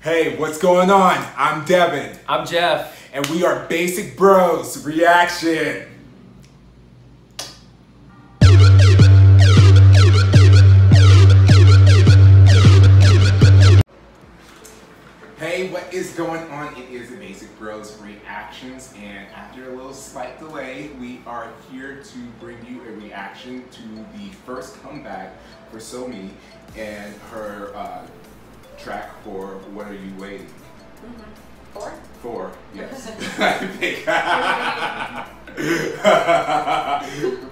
Hey, what's going on? I'm Devin. I'm Jeff. And we are Basic Bros Reaction. Hey, what is going on? It is the Basic Bros Reactions, and after a little slight delay, we are here to bring you a reaction to the first comeback for SOMI and her track for What Are You Waiting? Four, yes. I think.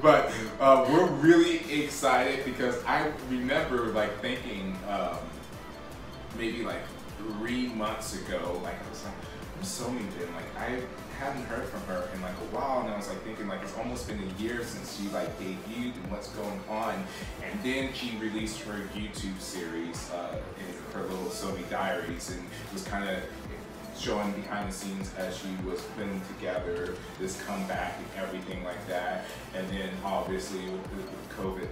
But we're really excited because I remember like thinking maybe like 3 months ago, like I was like, who's SOMI been? Like I hadn't heard from her in like a while, and I was like thinking like it's almost been a year since she like debuted and what's going on. And then she released her YouTube series in her little SOMI Diaries, and it was kind of showing behind the scenes as she was putting together this comeback and everything like that. And then obviously with COVID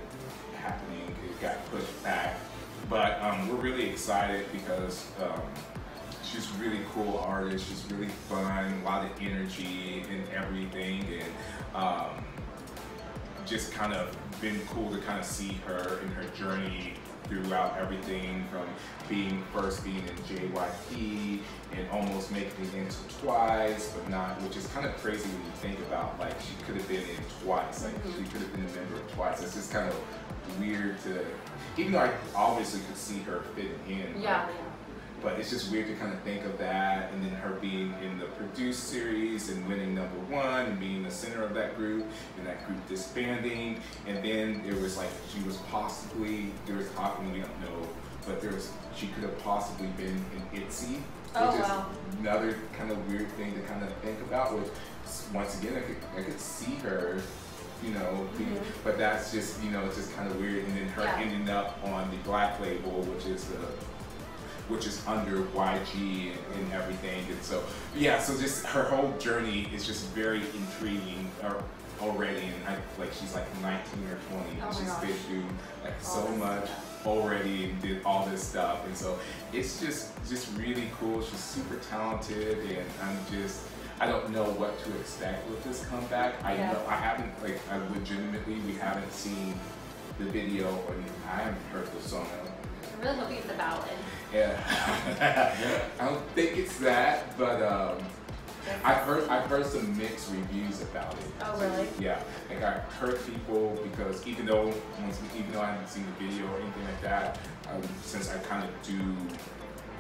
happening, it got pushed back. But we're really excited because she's a really cool artist. She's really fun, a lot of energy and everything, and just kind of been cool to kind of see her in her journey throughout everything from first being in JYP and almost making it into Twice, but not, which is kind of crazy when you think about like she could have been in Twice, like she could have been a member of Twice. It's just kind of weird to, even though I obviously could see her fitting in. Yeah. But it's just weird to kind of think of that, and then her being in the Produced series and winning #1 and being the center of that group, and that group disbanding. And then there was like, she was possibly, there was talking, we don't know, but she could have possibly been in ITZY, which is another kind of weird thing to kind of think about, which once again, I could see her, you know, but that's just, you know, it's just kind of weird. And then her ending up on the Black label, which is under YG and everything. And so, yeah, so just her whole journey is just very intriguing already. And like she's like 19 or 20, and she's been through like so much already and did all this stuff. And so it's just really cool. She's super talented, and I don't know what to expect with this comeback. I haven't, like, we haven't seen the video, or I haven't heard the song. I'm really hoping it's a ballad. Yeah, I don't think it's that, but I've heard some mixed reviews about it. Oh, really? Yeah, like I heard people, because even though I haven't seen the video or anything like that, since I kind of do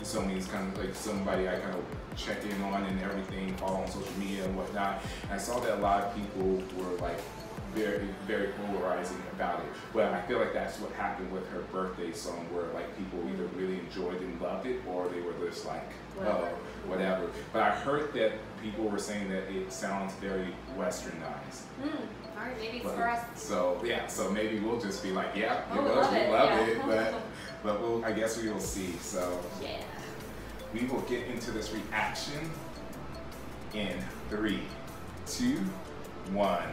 SOMI is kind of like somebody I kind of check in on and everything, follow on social media and whatnot. And I saw that a lot of people were like very, very polarizing about it. But I feel like that's what happened with her birthday song, where like people either really enjoyed and loved it, or they were just like, oh, whatever. But I heard that people were saying that it sounds very westernized. All right, maybe it's for us. So yeah, so maybe we'll just be like, yeah, we love it, but I guess we will see. So yeah, we will get into this reaction in 3, 2, 1.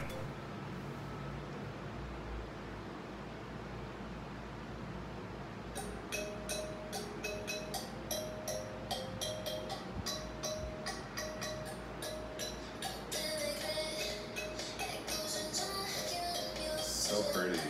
So pretty.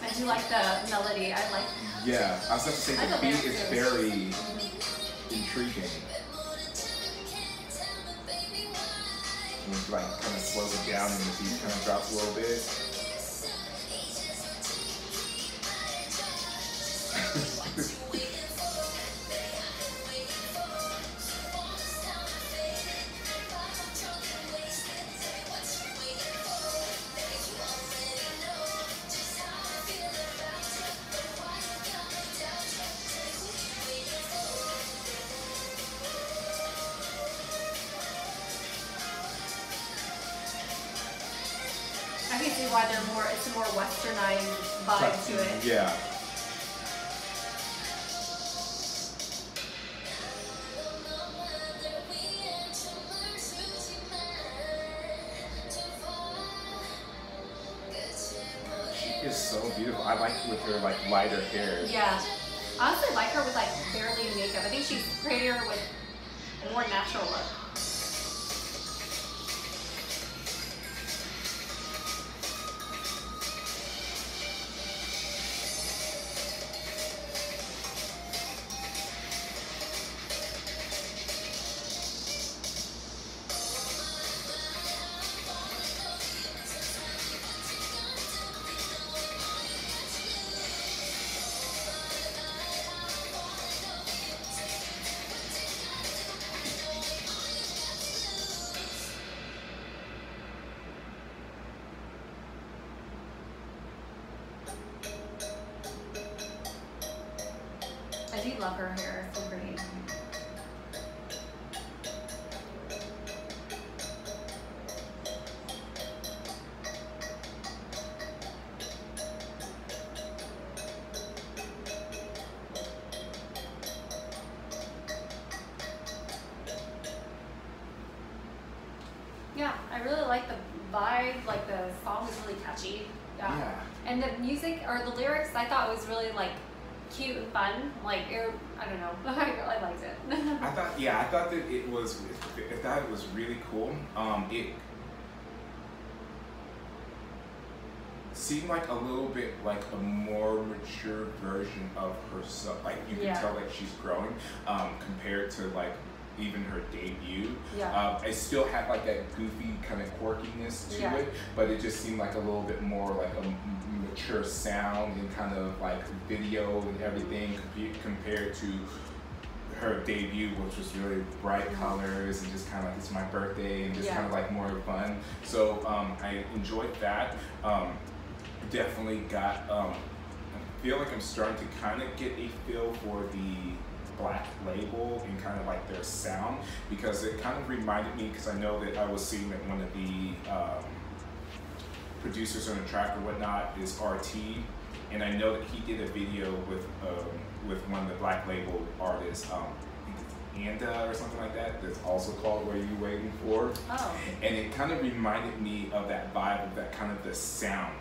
I do like the melody. I like. Yeah, I was about to say the beat is very intriguing. and like kind of slows it down and the beat kind of drops a little bit. I can see why it's a more westernized vibe to it. Yeah. She is so beautiful. I like with her like lighter hair. Yeah. I honestly like her with like barely makeup. I think she's prettier with a more natural look. I do love her hair. It's so pretty. Yeah, I really like the vibe. Like the song is really catchy. Yeah. And the music or the lyrics, I thought was really like cute and fun. Like I don't know, I liked it. I thought that it was. I thought it was really cool. It seemed like a little bit like a more mature version of herself. Like you can tell like she's growing compared to like even her debut. Yeah. It still had like that goofy kind of quirkiness to it, but it just seemed like a little bit more like a mature sound and kind of like video and everything compared to her debut, which was really bright colors and just kind of like it's my birthday and just kind of like more fun. So I enjoyed that. Definitely got. I feel like I'm starting to kind of get a feel for the Black Label and kind of like their sound, because it kind of reminded me, because I know that I was seeing that one of the producers on the track or whatnot is RT, and I know that he did a video with one of the Black Label artists, I think it's Anda or something like that, that's also called What Are You Waiting For? Oh. And it kind of reminded me of that vibe of that kind of the sound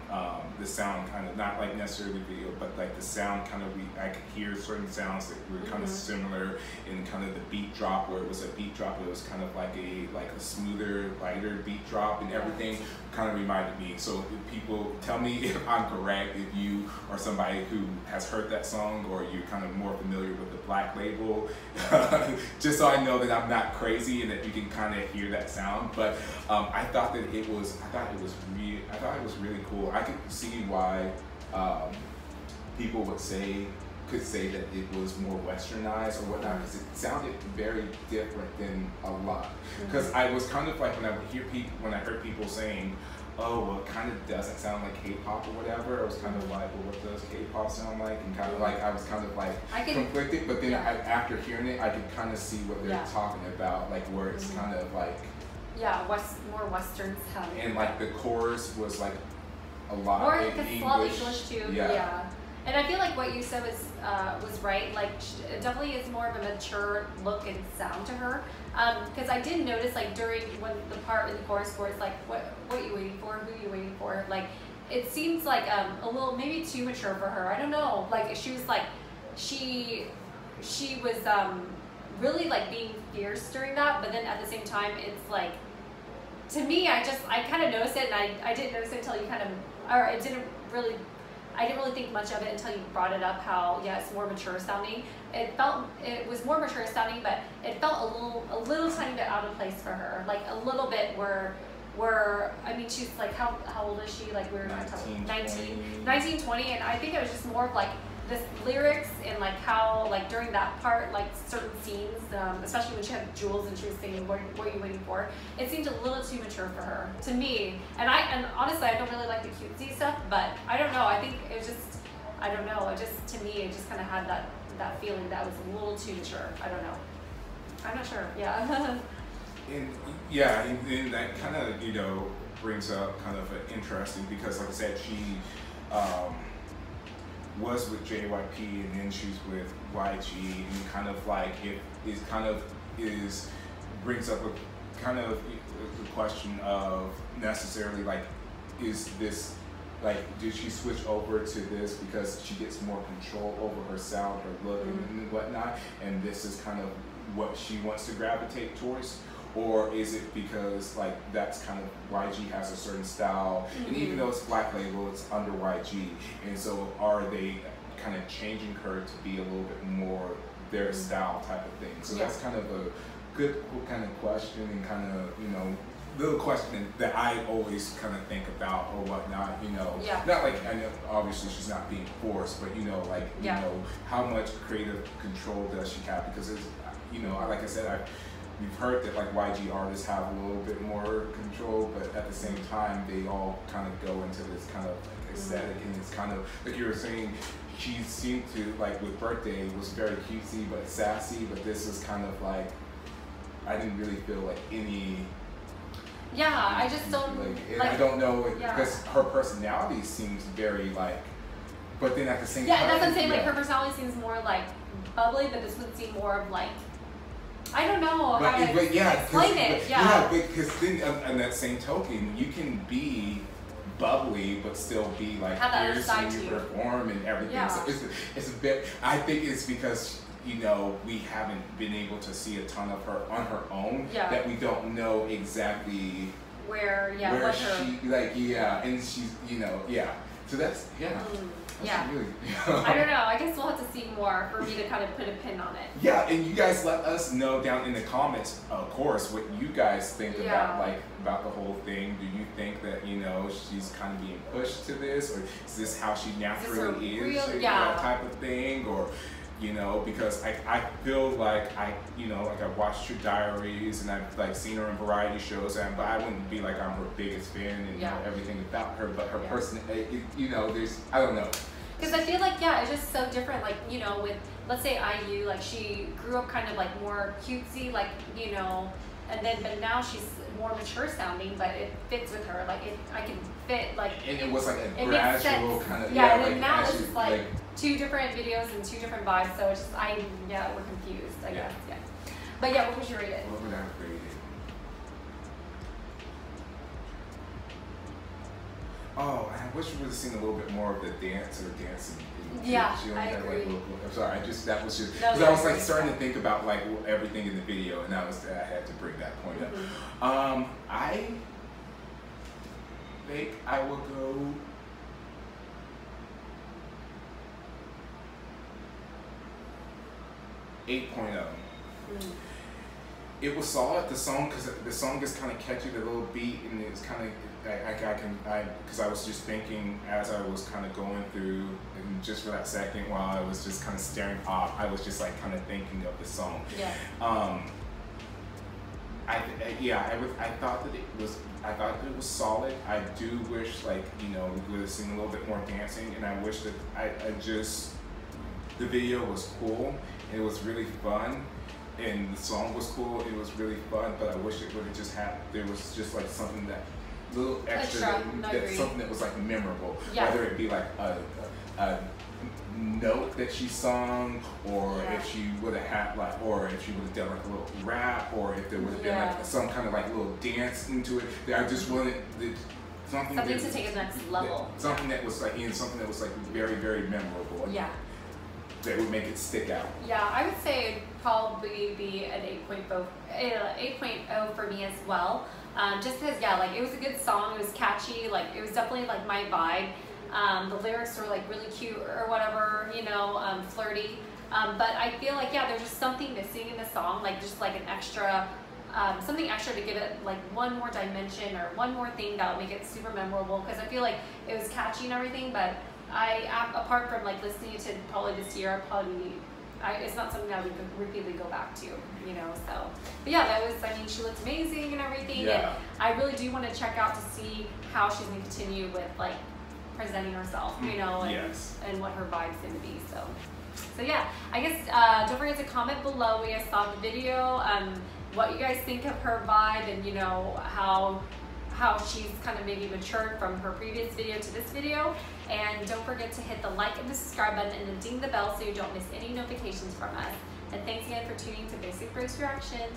kind of, not like necessarily video, but like the sound kind of, I could hear certain sounds that were kind of similar in kind of the beat drop, where it was a beat drop, it was kind of like a smoother, lighter beat drop, and everything kind of reminded me. So if people tell me if I'm correct, if you are somebody who has heard that song or you're kind of more familiar with the Black Label, just so I know that I'm not crazy and that you can kind of hear that sound. But I thought it was really cool. I could see why people could say that it was more westernized or whatnot, because it sounded very different than a lot. Because I was kind of like, when I heard people saying, oh, well, it kind of doesn't sound like K-pop or whatever, I was kind of like, well, what does K-pop sound like? And kind of like, I was kind of like conflicted, but then after hearing it, I could kind of see what they're talking about, like where it's kind of like, more Western sounding. and like the chorus was like a lot more in English too. Yeah. And I feel like what you said was right. Like, it definitely is more of a mature look and sound to her. Because I did notice, like, during when the part in the chorus where it's like, what are you waiting for? Who are you waiting for? Like, it seems like a little, maybe too mature for her. I don't know. Like, she was like, she was really like being fierce during that, but then at the same time, it's like, to me, I kind of noticed it, and I didn't notice it until you kind of, or it didn't really I didn't really think much of it until you brought it up. How it's more mature sounding. It was more mature sounding, but it felt a little tiny bit out of place for her, like a little bit where I mean, she's like, how old is she? Like we were 19, 20, and I think it was just more of like this lyrics and like how like during that part, like certain scenes, especially when she had jewels and she was singing what are you waiting for, it seemed a little too mature for her to me. And honestly I don't really like the cutesy stuff, but I don't know, I think it was just, I don't know, it just, to me, it just kind of had that feeling that was a little too mature. I don't know, I'm not sure. And that kind of, you know, brings up kind of an interesting, because like I said, she was with JYP and then she's with YG, and kind of like it is kind of brings up a kind of the question of necessarily like, is this like, did she switch over to this because she gets more control over her sound, her look, and whatnot, and this is kind of what she wants to gravitate towards? Or is it because like that's kind of YG has a certain style, and even though it's Black Label, it's under YG, and so are they kind of changing her to be a little bit more their style type of thing? So that's kind of a good kind of question, and kind of, you know, little question that I always kind of think about or whatnot, you know. Not like, I know obviously she's not being forced, but you know, like, you know, how much creative control does she have? Because it's, you know, like I said, we've heard that like YG artists have a little bit more control, but at the same time, they all kind of go into this kind of like aesthetic, and it's kind of like you were saying, she seemed to, like with Birthday, was very cutesy but sassy, but this is kind of like, I didn't really feel like any. I just don't like, I don't know, because her personality seems very like, but then at the same time, that's what I'm saying. Like her personality seems more like bubbly, but this would seem more of like, I don't know how to explain it. Because then on that same token, you can be bubbly but still be like fierce when you perform and everything. So it's a bit. I think it's because, you know, we haven't been able to see a ton of her on her own, that we don't know exactly where she and she's, you know, so that's really, I don't know, I guess we'll have to see more for me to kind of put a pin on it. And you guys let us know down in the comments, of course, what you guys think about the whole thing. Do you think that, you know, she's kind of being pushed to this, or is this how she naturally is, that type of thing? Or, you know, because I feel like you know, like I've watched her diaries and I've like seen her in variety shows, but I wouldn't be like I'm her biggest fan and know everything about her, but her person, you know, there's, I don't know. Because I feel like, it's just so different, like, you know, with, let's say IU, like she grew up kind of like more cutesy, like, you know, but now she's more mature sounding, but it fits with her, like I can fit, like. And it was like a gradual kind of, and then now it's just like two different videos and two different vibes, so it's just, we're confused, I guess, But what would you rate it? What would I rate it? Oh, I wish we would have seen a little bit more of the dancing. She only I had agree. I'm sorry, that was just, because I was like starting to think about like everything in the video, and I had to bring that point up. I think I will go 8.0. It was solid, the song, because the song is kind of catchy, the little beat, and it's kind of, because I was just thinking as I was kind of going through, and just for that second while I was just kind of staring off, I was just like kind of thinking of the song. I thought that it was solid. I do wish, like, you know, we would have seen a little bit more dancing, and I wish that the video was cool, and it was really fun, and the song was cool, it was really fun, but I wish it would have just there was just like something that, little extra, something that was like memorable, whether it be like a note that she sung, or if she would have had like, or if she would have done like a little rap, or if there would have been like some kind of like little dance into it. I just wanted something to take it next level. Something that was like, something that was like very, very memorable. That would make it stick out. I would say it'd probably be an 8.0 for me as well. Just because, like, it was a good song, it was catchy, like, it was definitely like my vibe. The lyrics are like really cute or whatever, you know, flirty. But I feel like, yeah, there's just something missing in the song, like just like an extra, something extra to give it like one more dimension or one more thing that will make it super memorable. Because I feel like it was catchy and everything, but apart from like listening to probably this year, it's not something that we could repeatedly go back to, you know, so. But yeah, that was, I mean, she looked amazing and everything. Yeah. And I really do want to check out to see how she's going to continue with like presenting herself, you know, and what her vibe's going to be, so. So yeah, I guess don't forget to comment below what you guys saw in the video, what you guys think of her vibe, and you know how she's kind of maybe matured from her previous video to this video. And don't forget to hit the like and the subscribe button and then ding the bell so you don't miss any notifications from us. And thanks again for tuning to Basic Breaks Reaction.